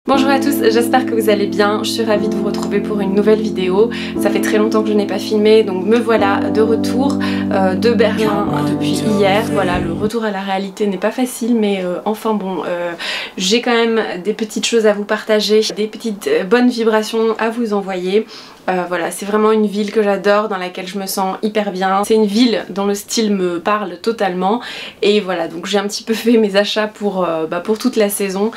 Bonjour à tous, j'espère que vous allez bien, je suis ravie de vous retrouver pour une nouvelle vidéo. Ça fait très longtemps que je n'ai pas filmé, donc me voilà de retour de Berlin depuis hier. Voilà, le retour à la réalité n'est pas facile, mais enfin bon, j'ai quand même des petites choses à vous partager, des petites bonnes vibrations à vous envoyer. Voilà, c'est vraiment une ville que j'adore, dans laquelle je me sens hyper bien. C'est une ville dont le style me parle totalement. Et voilà, donc j'ai un petit peu fait mes achats pour toute la saison,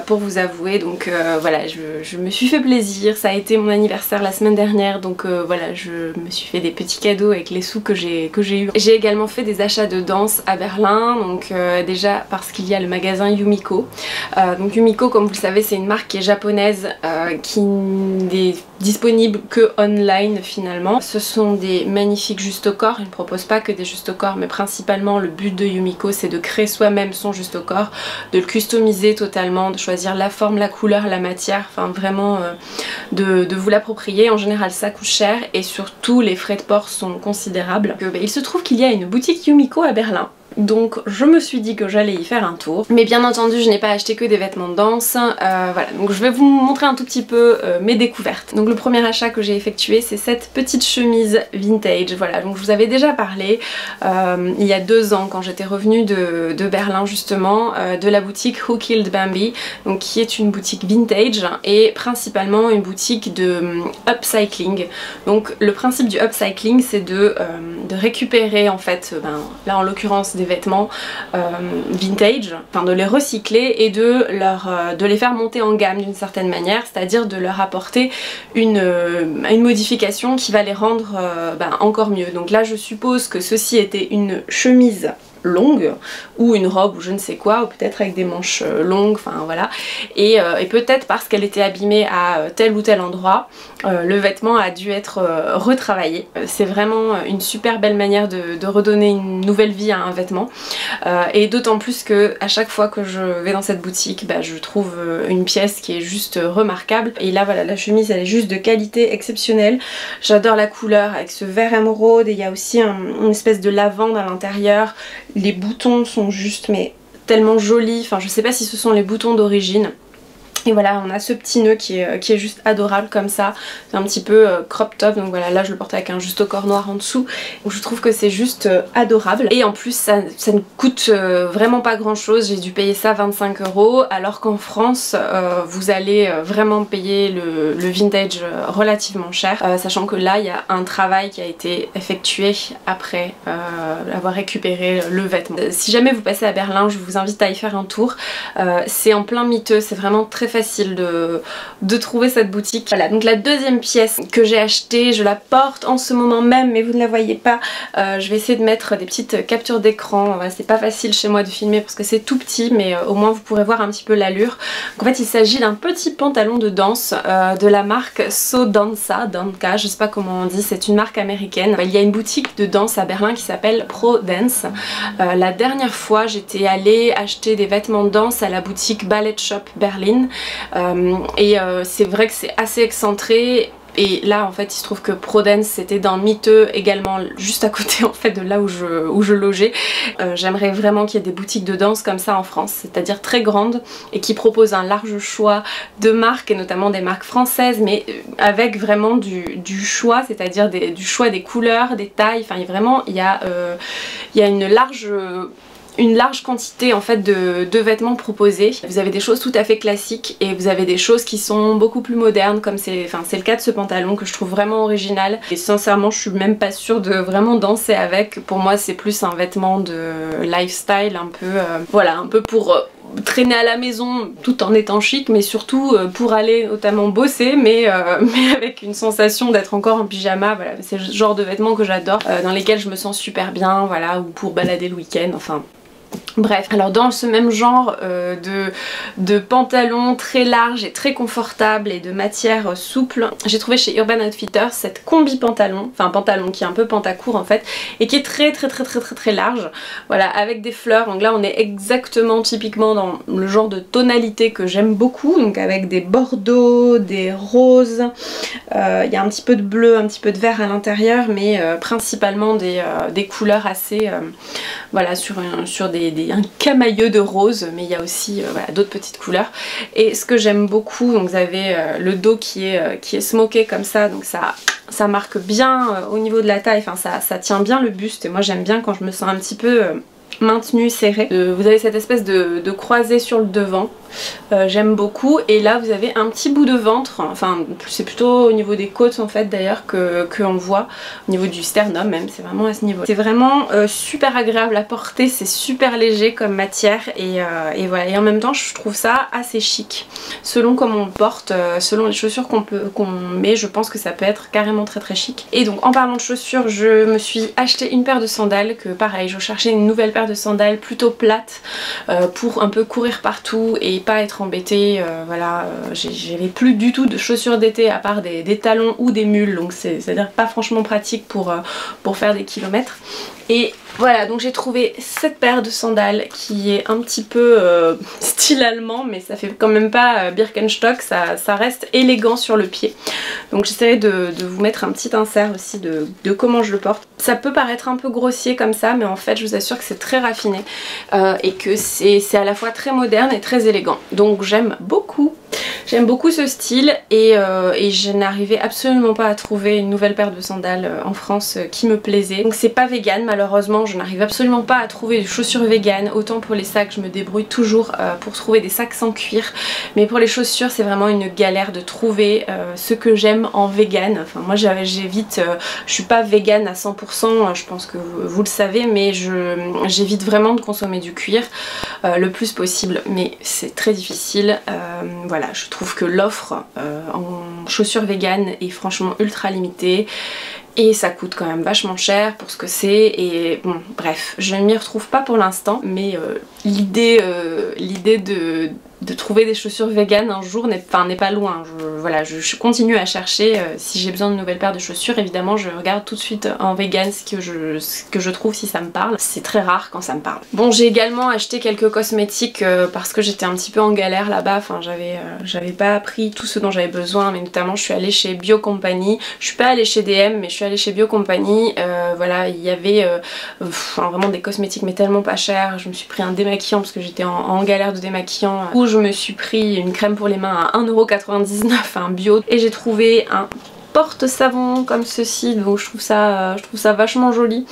pour vous avouer. Donc voilà, je me suis fait plaisir. Ça a été mon anniversaire la semaine dernière, donc voilà, je me suis fait des petits cadeaux avec les sous que j'ai eu. J'ai également fait des achats de danse à Berlin, donc déjà parce qu'il y a le magasin Yumiko. Donc Yumiko, comme vous le savez, c'est une marque qui est japonaise, qui est disponible que online finalement. Ce sont des magnifiques justes au corps. Ils ne proposent pas que des justes au corps, mais principalement le but de Yumiko, c'est de créer soi-même son juste au corps, de le customiser totalement, de choisir la forme, la couleur, la matière, enfin vraiment de vous l'approprier. En général ça coûte cher et surtout les frais de port sont considérables. Il se trouve qu'il y a une boutique Yumiko à Berlin. Donc je me suis dit que j'allais y faire un tour, mais bien entendu je n'ai pas acheté que des vêtements de danse. Voilà, donc je vais vous montrer un tout petit peu mes découvertes. Donc le premier achat que j'ai effectué, c'est cette petite chemise vintage. Voilà, donc je vous avais déjà parlé il y a 2 ans quand j'étais revenue de Berlin justement, de la boutique Who Killed Bambi, donc qui est une boutique vintage et principalement une boutique de upcycling. Donc le principe du upcycling, c'est de récupérer en fait, là en l'occurrence des vêtements vintage, enfin de les recycler et de les faire monter en gamme d'une certaine manière, c'est-à-dire de leur apporter une modification qui va les rendre encore mieux. Donc là je suppose que ceci était une chemise longue ou une robe ou je ne sais quoi, ou peut-être avec des manches longues, enfin voilà, et peut-être parce qu'elle était abîmée à tel ou tel endroit, le vêtement a dû être retravaillé. C'est vraiment une super belle manière de redonner une nouvelle vie à un vêtement, et d'autant plus que à chaque fois que je vais dans cette boutique, je trouve une pièce qui est juste remarquable. Et là voilà, la chemise elle est juste de qualité exceptionnelle. J'adore la couleur avec ce vert émeraude, et il y a aussi une espèce de lavande à l'intérieur. Les boutons sont juste mais tellement jolis, enfin je sais pas si ce sont les boutons d'origine. Et voilà, on a ce petit nœud qui est juste adorable comme ça. C'est un petit peu crop top, donc voilà, là je le porte avec un juste au corps noir en dessous. Donc je trouve que c'est juste adorable. Et en plus ça ne coûte vraiment pas grand chose. J'ai dû payer ça 25 €, alors qu'en France vous allez vraiment payer le vintage relativement cher. Sachant que là il y a un travail qui a été effectué après avoir récupéré le vêtement. Si jamais vous passez à Berlin, je vous invite à y faire un tour. C'est en plein miteux, c'est vraiment très facile de trouver cette boutique. Voilà, donc la deuxième pièce que j'ai achetée, je la porte en ce moment même, mais vous ne la voyez pas. Je vais essayer de mettre des petites captures d'écran. C'est pas facile chez moi de filmer parce que c'est tout petit, mais au moins vous pourrez voir un petit peu l'allure. En fait il s'agit d'un petit pantalon de danse de la marque So Dansa, je sais pas comment on dit, c'est une marque américaine. Il y a une boutique de danse à Berlin qui s'appelle Pro Dance. La dernière fois j'étais allée acheter des vêtements de danse à la boutique Ballet Shop Berlin. C'est vrai que c'est assez excentré. Et là en fait il se trouve que Pro Dance c'était dans Miteux également, juste à côté en fait de là où je logeais. J'aimerais vraiment qu'il y ait des boutiques de danse comme ça en France, c'est-à-dire très grandes et qui proposent un large choix de marques, et notamment des marques françaises, mais avec vraiment du choix, c'est-à-dire du choix des couleurs, des tailles, enfin vraiment il y a une large quantité en fait de vêtements proposés. Vous avez des choses tout à fait classiques et vous avez des choses qui sont beaucoup plus modernes, comme c'est le cas de ce pantalon que je trouve vraiment original. Et sincèrement je suis même pas sûre de vraiment danser avec. Pour moi c'est plus un vêtement de lifestyle, un peu voilà, un peu pour traîner à la maison tout en étant chic, mais surtout pour aller notamment bosser, mais avec une sensation d'être encore en pyjama. Voilà, c'est le genre de vêtements que j'adore, dans lesquels je me sens super bien, voilà, ou pour balader le week-end, enfin bref. Alors dans ce même genre de pantalon très large et très confortable et de matière souple, j'ai trouvé chez Urban Outfitters cette combi pantalon, enfin un pantalon qui est un peu pantacourt en fait, et qui est très large, voilà, avec des fleurs. Donc là on est exactement typiquement dans le genre de tonalité que j'aime beaucoup, donc avec des bordeaux, des roses, il y a un petit peu de bleu, un petit peu de vert à l'intérieur, mais principalement des couleurs assez voilà, sur des un camailleux de rose, mais il y a aussi voilà, d'autres petites couleurs. Et ce que j'aime beaucoup, donc vous avez le dos qui est smoké comme ça, donc ça marque bien au niveau de la taille, enfin ça tient bien le buste, et moi j'aime bien quand je me sens un petit peu maintenue, serrée. Vous avez cette espèce de croisée sur le devant, j'aime beaucoup, et là vous avez un petit bout de ventre, enfin c'est plutôt au niveau des côtes en fait d'ailleurs que on voit, au niveau du sternum même, c'est vraiment à ce niveau. C'est vraiment super agréable à porter, c'est super léger comme matière, et voilà, et en même temps je trouve ça assez chic. Selon comment on le porte, selon les chaussures qu'on met, je pense que ça peut être carrément très très chic. Et donc en parlant de chaussures, je me suis acheté une paire de sandales, que pareil, je cherchais une nouvelle paire de sandales plutôt plates pour un peu courir partout et pas être embêtée, voilà, j'avais plus du tout de chaussures d'été à part des talons ou des mules, donc c'est-à-dire pas franchement pratique pour faire des kilomètres. Et voilà, donc j'ai trouvé cette paire de sandales qui est un petit peu style allemand, mais ça fait quand même pas Birkenstock, ça reste élégant sur le pied. Donc j'essaierai de vous mettre un petit insert aussi de comment je le porte. Ça peut paraître un peu grossier comme ça, mais en fait je vous assure que c'est très raffiné et que c'est à la fois très moderne et très élégant. Donc j'aime beaucoup. J'aime beaucoup ce style, et je n'arrivais absolument pas à trouver une nouvelle paire de sandales en France qui me plaisait. Donc c'est pas vegan malheureusement, je n'arrive absolument pas à trouver des chaussures vegan. Autant pour les sacs je me débrouille toujours pour trouver des sacs sans cuir, mais pour les chaussures c'est vraiment une galère de trouver ce que j'aime en vegan. Enfin moi j'évite, je suis pas vegan à 100%, je pense que vous le savez, mais j'évite vraiment de consommer du cuir le plus possible, mais c'est très difficile. Voilà, je trouve que l'offre en chaussures vegan est franchement ultra limitée. Et ça coûte quand même vachement cher pour ce que c'est, et bon bref, je ne m'y retrouve pas pour l'instant, mais l'idée de trouver des chaussures vegan un jour n'est pas loin. Voilà, je continue à chercher, si j'ai besoin de nouvelles paires de chaussures, évidemment je regarde tout de suite en vegan ce que je trouve si ça me parle. C'est très rare quand ça me parle. Bon, j'ai également acheté quelques cosmétiques parce que j'étais un petit peu en galère là-bas, enfin j'avais pas pris tout ce dont j'avais besoin, mais notamment je suis allée chez Bio Company, je suis pas allée chez DM, mais je suis allée chez Bio Company, voilà, il y avait vraiment des cosmétiques mais tellement pas chers. Je me suis pris un démaquillant parce que j'étais en galère de démaquillant, où je me suis pris une crème pour les mains à 1,99 €, un bio, et j'ai trouvé un porte-savon comme ceci, donc je trouve ça vachement joli,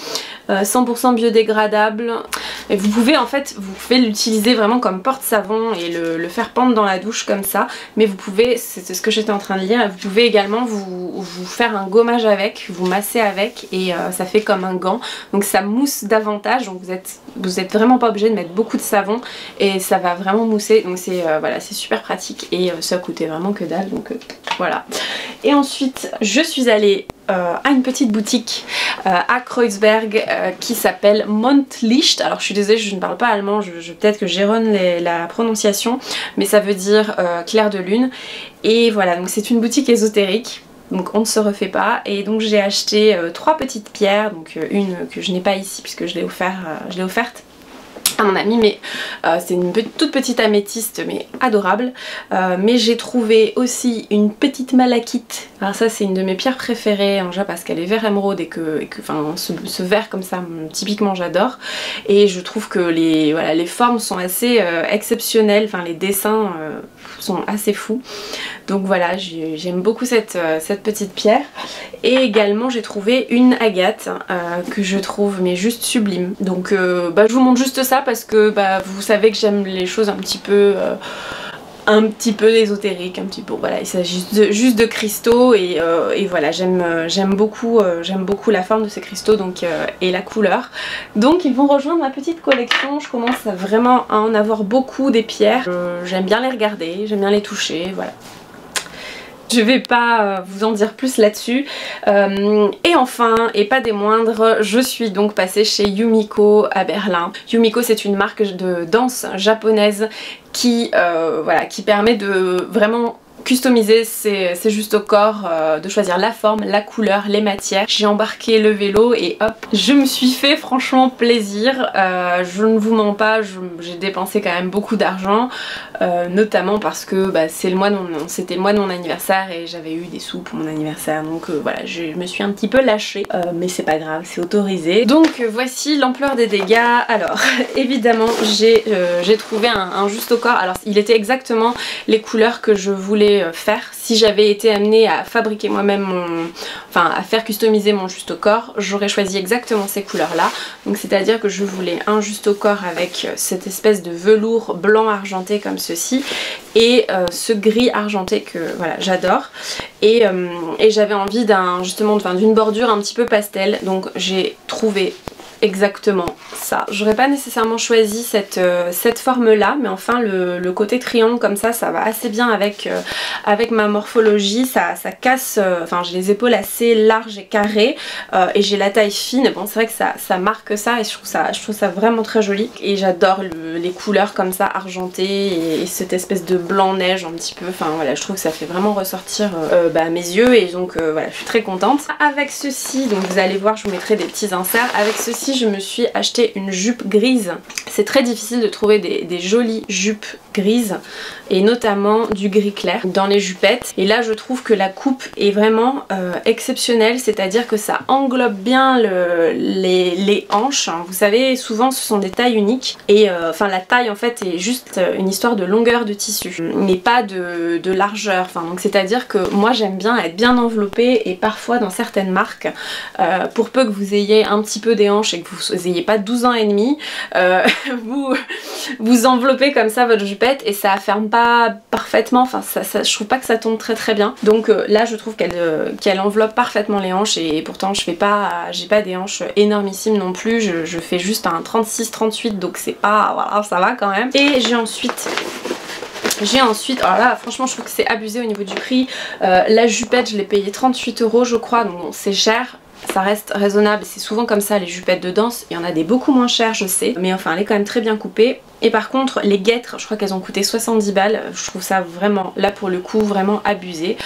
100% biodégradable, et vous pouvez en fait, vous pouvez l'utiliser vraiment comme porte-savon et le faire pendre dans la douche comme ça, mais vous pouvez, c'est ce que j'étais en train de lire, vous pouvez également vous faire un gommage avec, vous masser avec, et ça fait comme un gant, donc ça mousse davantage, donc vous êtes vraiment pas obligé de mettre beaucoup de savon et ça va vraiment mousser, donc c'est voilà, c'est super pratique, et ça coûtait vraiment que dalle, donc voilà. Et ensuite je suis allée à une petite boutique à Kreuzberg qui s'appelle Mondlicht. Alors je suis désolée, je ne parle pas allemand, peut-être que j'erronne la prononciation, mais ça veut dire clair de lune. Et voilà, donc c'est une boutique ésotérique, donc on ne se refait pas, et donc j'ai acheté 3 petites pierres, donc une que je n'ai pas ici puisque je l'ai offerte à mon ami, mais c'est une toute petite améthyste mais adorable, mais j'ai trouvé aussi une petite malachite. Alors ça c'est une de mes pierres préférées déjà parce qu'elle est vert émeraude, et que enfin, ce vert comme ça typiquement j'adore, et je trouve que les formes sont assez exceptionnelles, enfin les dessins sont assez fous, donc voilà, j'aime beaucoup cette petite pierre. Et également j'ai trouvé une agate que je trouve mais juste sublime, donc je vous montre juste ça parce que vous savez que j'aime les choses un petit peu ésotériques, un petit peu, voilà, il s'agit juste de cristaux, et voilà, j'aime beaucoup la forme de ces cristaux, donc et la couleur, donc ils vont rejoindre ma petite collection. Je commence vraiment à en avoir beaucoup des pierres, j'aime bien les regarder, j'aime bien les toucher, voilà. Je vais pas vous en dire plus là-dessus. Et enfin, et pas des moindres, je suis donc passée chez Yumiko à Berlin. Yumiko, c'est une marque de danse japonaise qui permet de vraiment customiser c'est juste au corps de choisir la forme, la couleur, les matières. J'ai embarqué le vélo et hop, je me suis fait franchement plaisir. Je ne vous mens pas, j'ai dépensé quand même beaucoup d'argent, notamment parce que c'était le mois de mon anniversaire et j'avais eu des sous pour mon anniversaire, donc voilà, je me suis un petit peu lâchée, mais c'est pas grave, c'est autorisé. Donc voici l'ampleur des dégâts. Alors évidemment j'ai trouvé un juste au corps. Alors il était exactement les couleurs que je voulais faire si j'avais été amenée à fabriquer moi-même à faire customiser mon juste au corps. J'aurais choisi exactement ces couleurs là, donc c'est à dire que je voulais un juste au corps avec cette espèce de velours blanc argenté comme ceci et ce gris argenté que voilà j'adore, et j'avais envie d'une bordure un petit peu pastel, donc j'ai trouvé exactement ça. J'aurais pas nécessairement choisi cette forme là, mais enfin le côté triangle comme ça va assez bien avec ma morphologie. Ça casse, j'ai les épaules assez larges et carrées, et j'ai la taille fine. Bon, c'est vrai que ça marque ça, et je trouve ça vraiment très joli, et j'adore les couleurs comme ça argentées et cette espèce de blanc neige un petit peu. Enfin voilà, je trouve que ça fait vraiment ressortir mes yeux, et donc voilà, je suis très contente. Avec ceci, donc vous allez voir, je vous mettrai des petits inserts. Avec ceci je me suis acheté une jupe grise. C'est très difficile de trouver des jolies jupes grises, et notamment du gris clair dans les jupettes, et là je trouve que la coupe est vraiment exceptionnelle, c'est à dire que ça englobe bien les hanches. Vous savez, souvent ce sont des tailles uniques, et la taille en fait est juste une histoire de longueur de tissu, mais pas de largeur. Donc c'est à dire que moi j'aime bien être bien enveloppée, et parfois dans certaines marques, pour peu que vous ayez un petit peu des hanches et que vous ayez pas 12 ans et demi, vous enveloppez comme ça votre jupette et ça ferme pas parfaitement. Je trouve pas que ça tombe très bien. Donc là je trouve qu'elle enveloppe parfaitement les hanches, et pourtant j'ai pas des hanches énormissimes non plus. Je fais juste un 36-38, donc c'est pas, voilà, ça va quand même. Et j'ai ensuite, alors là franchement je trouve que c'est abusé au niveau du prix. La jupette je l'ai payée 38 € je crois, donc bon, c'est cher. Ça reste raisonnable, c'est souvent comme ça les jupettes de danse, il y en a des beaucoup moins chères je sais, mais enfin elle est quand même très bien coupée. Et par contre les guêtres, je crois qu'elles ont coûté 70 balles, je trouve ça vraiment, là pour le coup, vraiment abusé.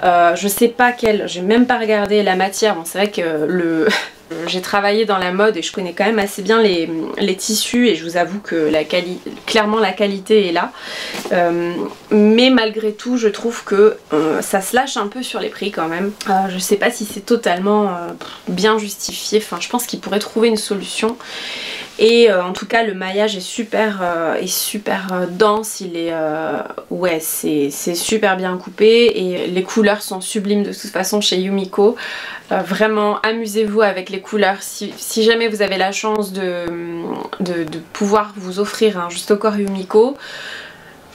Je sais pas quelle, j'ai même pas regardé la matière. Bon, c'est vrai que j'ai travaillé dans la mode et je connais quand même assez bien les tissus, et je vous avoue que clairement la qualité est là, mais malgré tout je trouve que ça se lâche un peu sur les prix quand même. Je sais pas si c'est totalement bien justifié, enfin je pense qu'ils pourraient trouver une solution. Et en tout cas le maillage est super dense, il est ouais, c'est super bien coupé, et les couleurs sont sublimes de toute façon chez Yumiko. Vraiment amusez-vous avec les couleurs. Si jamais vous avez la chance de pouvoir vous offrir un juste au corps Yumiko,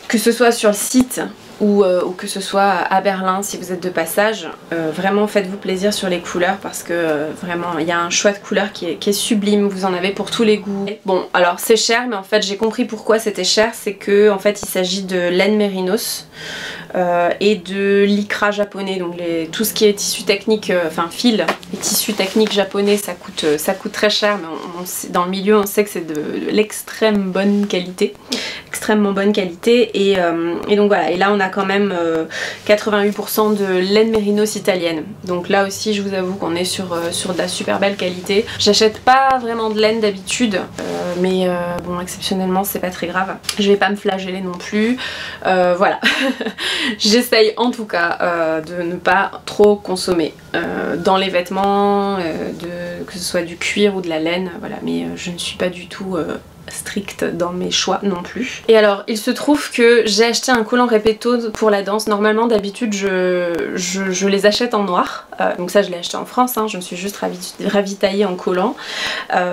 que ce soit sur le site ou que ce soit à Berlin si vous êtes de passage, vraiment faites-vous plaisir sur les couleurs, parce que vraiment il y a un choix de couleurs qui est sublime, vous en avez pour tous les goûts. Bon alors c'est cher, mais en fait j'ai compris pourquoi c'était cher, c'est que en fait il s'agit de laine mérinos et de lycra japonais, donc tout ce qui est tissu technique, fil et tissu technique japonais, ça coûte très cher, mais dans le milieu on sait que c'est de l'extrêmement bonne qualité, et donc voilà, et là on a quand même 88% de laine mérinos italienne, donc là aussi je vous avoue qu'on est sur de la super belle qualité. J'achète pas vraiment de laine d'habitude, mais bon, exceptionnellement c'est pas très grave, je vais pas me flageller non plus, voilà. J'essaye en tout cas de ne pas trop consommer dans les vêtements, que ce soit du cuir ou de la laine, voilà, mais je ne suis pas du tout stricte dans mes choix non plus. Et alors il se trouve que j'ai acheté un collant Repetto pour la danse. Normalement d'habitude je les achète en noir, donc ça je l'ai acheté en France, hein. Je me suis juste ravitaillée en collant,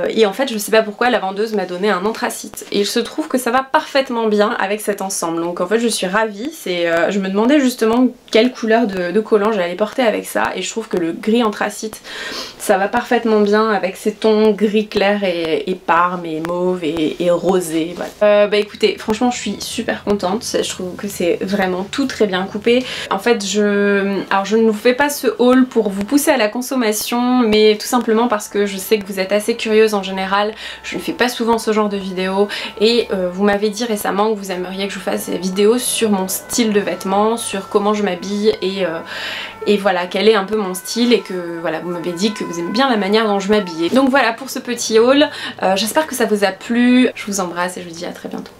et en fait je sais pas pourquoi la vendeuse m'a donné un anthracite, et il se trouve que ça va parfaitement bien avec cet ensemble, donc en fait je suis ravie. Je me demandais justement quelle couleur de collant j'allais porter avec ça, et je trouve que le gris anthracite ça va parfaitement bien avec ces tons gris clair et parme et mauve et et rosé. Voilà. Bah écoutez, franchement je suis super contente, je trouve que c'est vraiment tout très bien coupé. En fait alors je ne vous fais pas ce haul pour vous pousser à la consommation, mais tout simplement parce que je sais que vous êtes assez curieuse en général. Je ne fais pas souvent ce genre de vidéos et vous m'avez dit récemment que vous aimeriez que je vous fasse des vidéos sur mon style de vêtements, sur comment je m'habille et voilà, quel est un peu mon style, et que voilà, vous m'avez dit que vous aimez bien la manière dont je m'habillais. Donc voilà pour ce petit haul, j'espère que ça vous a plu, je vous embrasse et je vous dis à très bientôt.